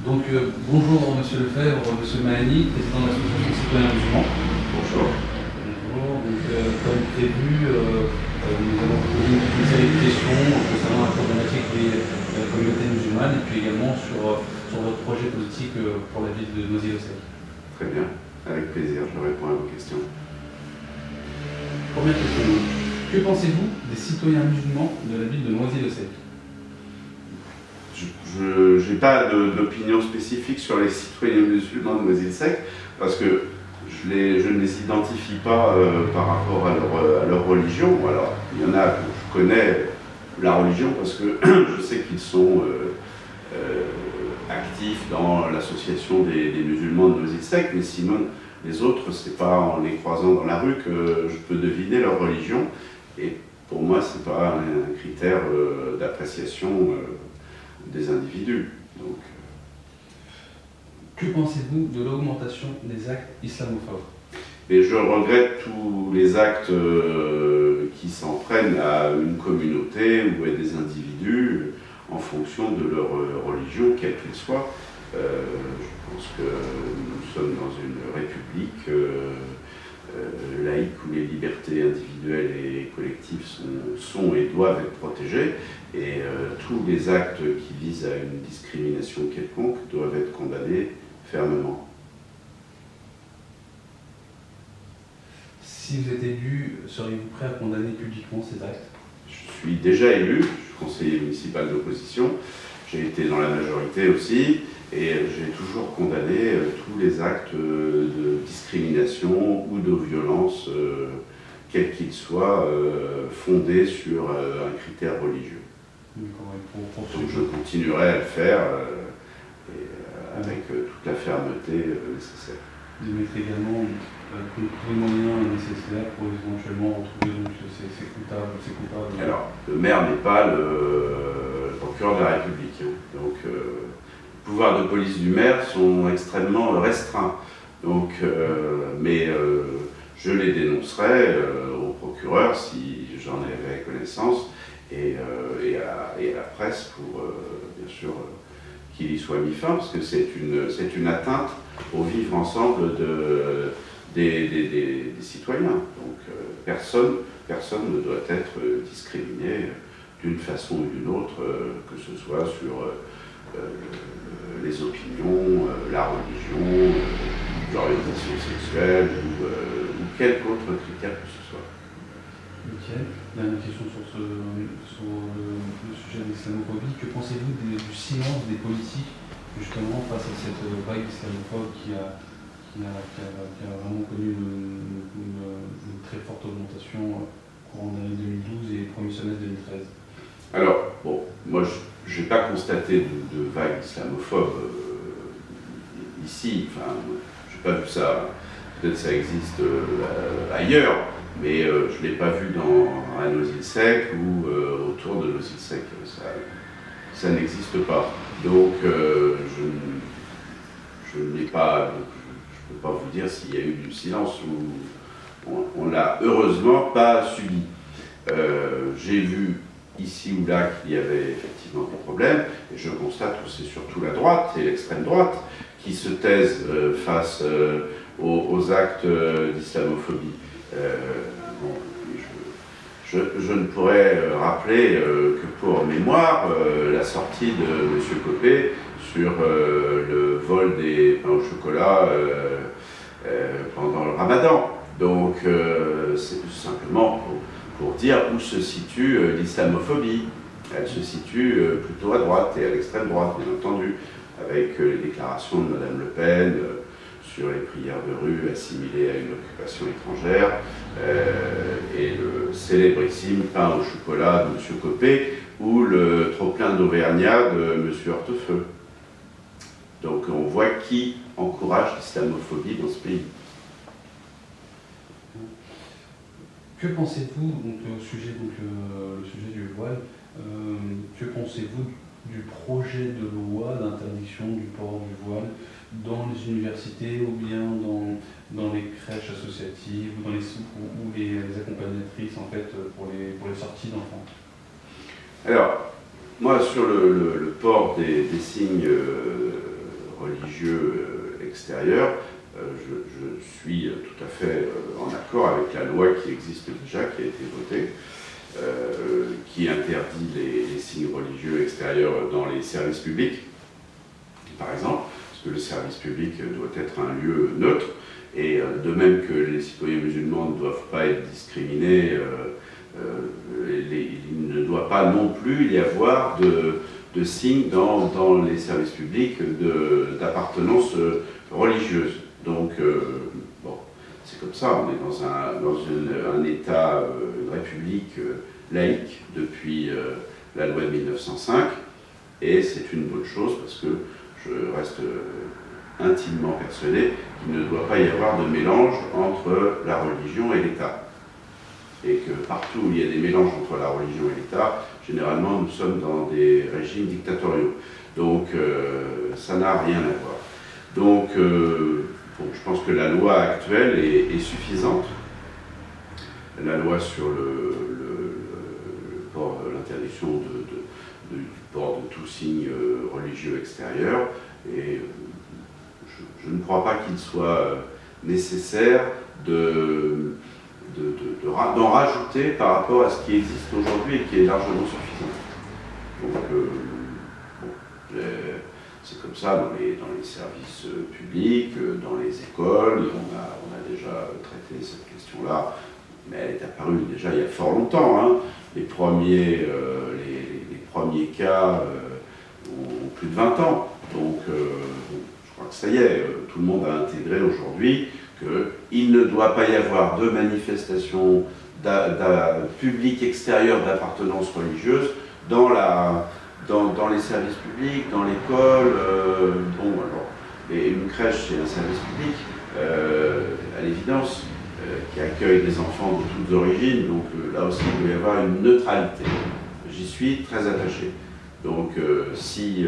Bonjour Monsieur Lefebvre, Monsieur Mahani, président de l'association Citoyens Musulmans. Bonjour. Bonjour. Comme prévu, nous allons poser une série de questions concernant la problématique des communautés musulmanes et puis également sur votre projet politique pour la ville de Noisy-le-Sec. Très bien, avec plaisir, je réponds à vos questions. Première question. Que pensez-vous des citoyens musulmans de la ville de Noisy-le-Sec? Je n'ai pas d'opinion spécifique sur les citoyens musulmans de Noisy-le-Sec parce que je ne les identifie pas par rapport à leur religion. Alors, il y en a que je connais la religion parce que je sais qu'ils sont actifs dans l'association des musulmans de Noisy-le-Sec, mais sinon, les autres, c'est pas en les croisant dans la rue que je peux deviner leur religion. Et pour moi, c'est pas un critère d'appréciation des individus. Donc, que pensez-vous de l'augmentation des actes islamophobes? Et je regrette tous les actes qui s'en prennent à une communauté ou à des individus en fonction de leur religion, quelle qu'elle soit. Je pense que nous sommes dans une république laïque où les libertés individuelles et collectives sont et doivent être protégées, et tous les actes qui visent à une discrimination quelconque doivent être condamnés fermement. Si vous êtes élu, seriez-vous prêt à condamner publiquement ces actes? Je suis déjà élu, je suis conseiller municipal d'opposition, j'ai été dans la majorité aussi, et j'ai toujours condamné tous les actes de discrimination ou de violence, quels qu'ils soient, fondés sur un critère religieux. Donc je continuerai à le faire avec toute la fermeté nécessaire. Vous mettrez également tous les moyens nécessaires pour éventuellement retrouver ces coupables. Alors, le maire n'est pas le procureur de la République, hein. Donc les pouvoirs de police du maire sont extrêmement restreints. Donc, mais je les dénoncerai au procureur si j'en avais connaissance et à la presse pour, bien sûr, qu'il y soit mis fin, parce que c'est une atteinte au vivre ensemble des citoyens. Donc personne ne doit être discriminé d'une façon ou d'une autre, que ce soit sur les opinions, la religion, l'orientation sexuelle ou quelque autre critère que ce soit. Nickel. Dernière question sur le sujet de l'islamophobie. Que pensez-vous du silence des politiques justement face à cette vague islamophobe qui a vraiment connu une très forte augmentation courant de l'année 2012 et premier semestre 2013? Alors, bon, moi je n'ai pas constaté de vague islamophobe ici, enfin, je n'ai pas vu ça, peut-être ça existe ailleurs, mais je ne l'ai pas vu à Noisy-le-Sec ou autour de Noisy-le-Sec, ça n'existe pas. Donc je n'ai pas, je ne peux pas vous dire s'il y a eu du silence ou on ne l'a heureusement pas subi. J'ai vu ici ou là qu'il y avait effectivement des problèmes, et je constate que c'est surtout la droite et l'extrême droite qui se taisent face aux actes d'islamophobie. Bon, je ne pourrais rappeler que pour mémoire la sortie de M. Copé sur le vol des pains au chocolat pendant le Ramadan. Donc c'est tout simplement pour dire où se situe l'islamophobie. Elle se situe plutôt à droite et à l'extrême droite, bien entendu, avec les déclarations de Mme Le Pen sur les prières de rue assimilées à une occupation étrangère, et le célébrissime pain au chocolat de M. Copé, ou le trop-plein d'Auvergnat de M. Hortefeux. Donc on voit qui encourage l'islamophobie dans ce pays. Que pensez-vous, donc, le sujet du voile, que pensez-vous du projet de loi d'interdiction du port du voile dans les universités ou bien dans les crèches associatives ou dans les accompagnatrices en fait pour les sorties d'enfants? Alors, moi sur le port des signes religieux extérieurs, je suis tout à fait en accord avec la loi qui existe déjà, qui a été votée, qui interdit les signes religieux extérieurs dans les services publics, par exemple, parce que le service public doit être un lieu neutre, et de même que les citoyens musulmans ne doivent pas être discriminés, il ne doit pas non plus y avoir de signes dans les services publics d'appartenance religieuse. Donc, bon, c'est comme ça, on est dans un État, une république laïque depuis la loi de 1905, et c'est une bonne chose parce que je reste intimement persuadé qu'il ne doit pas y avoir de mélange entre la religion et l'État. Et que partout où il y a des mélanges entre la religion et l'État, généralement nous sommes dans des régimes dictatoriaux. Donc ça n'a rien à voir. Donc bon, je pense que la loi actuelle est suffisante. La loi sur l'interdiction du port de tout signe religieux extérieur. Et je ne crois pas qu'il soit nécessaire d'en rajouter par rapport à ce qui existe aujourd'hui et qui est largement suffisant. Donc, bon, c'est comme ça dans les services publics, dans les écoles, on a déjà traité cette question-là, mais elle est apparue déjà il y a fort longtemps. Hein. Les premiers cas ont plus de 20 ans. Donc, je crois que ça y est, tout le monde a intégré aujourd'hui qu'il ne doit pas y avoir de manifestation publique extérieure d'appartenance religieuse dans les services publics, dans l'école. Bon, alors, une crèche, c'est un service public, à l'évidence, qui accueille des enfants de toutes origines, donc là aussi il doit y avoir une neutralité. J'y suis très attaché. Donc si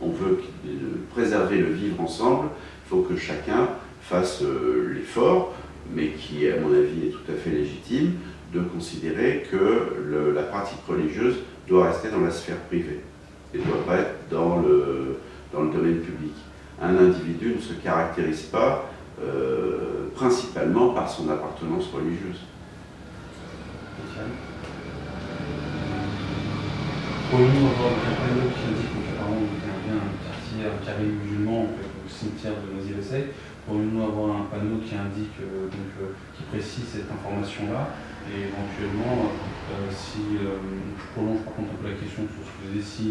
on veut préserver le vivre ensemble, il faut que chacun fasse l'effort, mais qui à mon avis est tout à fait légitime, de considérer que la pratique religieuse doit rester dans la sphère privée et ne doit pas être dans le domaine public. Un individu ne se caractérise pas principalement par son appartenance religieuse. Pourrions-nous avoir un panneau qui indique qu'apparemment vous êtes un carré musulman au cimetière de Noisy-le-Sec? Pourrions-nous avoir un panneau qui indique, qui précise cette information-là? Et éventuellement, si je prolonge par contre un peu la question sur ce que vous disiez, si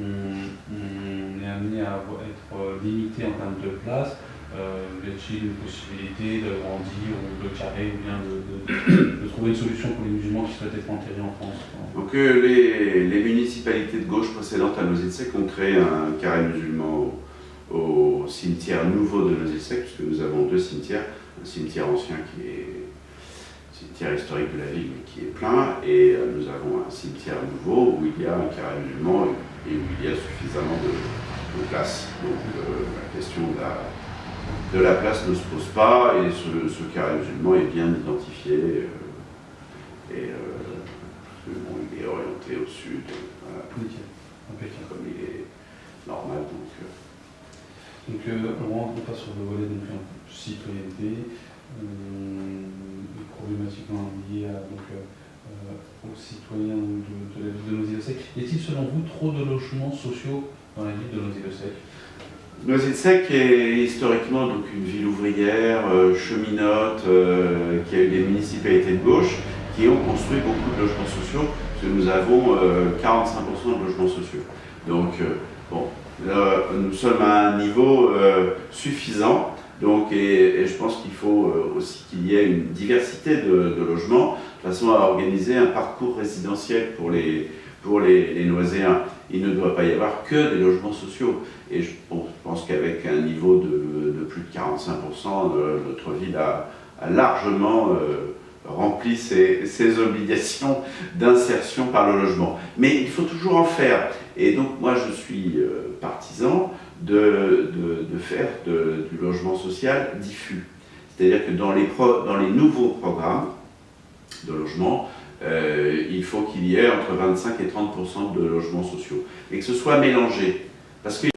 on est amené à être limité en termes de place, y a-t-il une possibilité d'agrandir ou de carrer ou bien de trouver une solution pour les musulmans qui souhaitent être enterrés en France? Donc les municipalités de gauche précédentes à Noisy-le-Sec ont créé un carré musulman au cimetière nouveau de Noisy-le-Sec, puisque nous avons deux cimetières, un cimetière ancien qui est cimetière historique de la ville mais qui est plein, et nous avons un cimetière nouveau où il y a un carré musulman et où il y a suffisamment de place. Donc la question de la place ne se pose pas, et ce carré musulman est bien identifié, bon, il est orienté au sud, voilà, comme il est normal. Donc on passe sur le volet donc, citoyenneté, problématiquement liées aux citoyens de la ville de Noisy-le-Sec. Y a-t-il selon vous trop de logements sociaux dans la ville de Noisy-le-Sec? Noisy-le-Sec est historiquement donc une ville ouvrière, cheminote, qui a eu des municipalités de gauche qui ont construit beaucoup de logements sociaux, parce que nous avons 45% de logements sociaux. Donc, bon, nous sommes à un niveau suffisant, donc, et je pense qu'il faut aussi qu'il y ait une diversité de logements, de façon à organiser un parcours résidentiel pour les Noiséens. Il ne doit pas y avoir que des logements sociaux. Et je pense qu'avec un niveau de plus de 45%, notre ville a largement rempli ses obligations d'insertion par le logement. Mais il faut toujours en faire. Et donc moi je suis partisan de faire du logement social diffus. C'est-à-dire que dans les nouveaux programmes de logement, il faut qu'il y ait entre 25 et 30% de logements sociaux. Et que ce soit mélangé. Parce que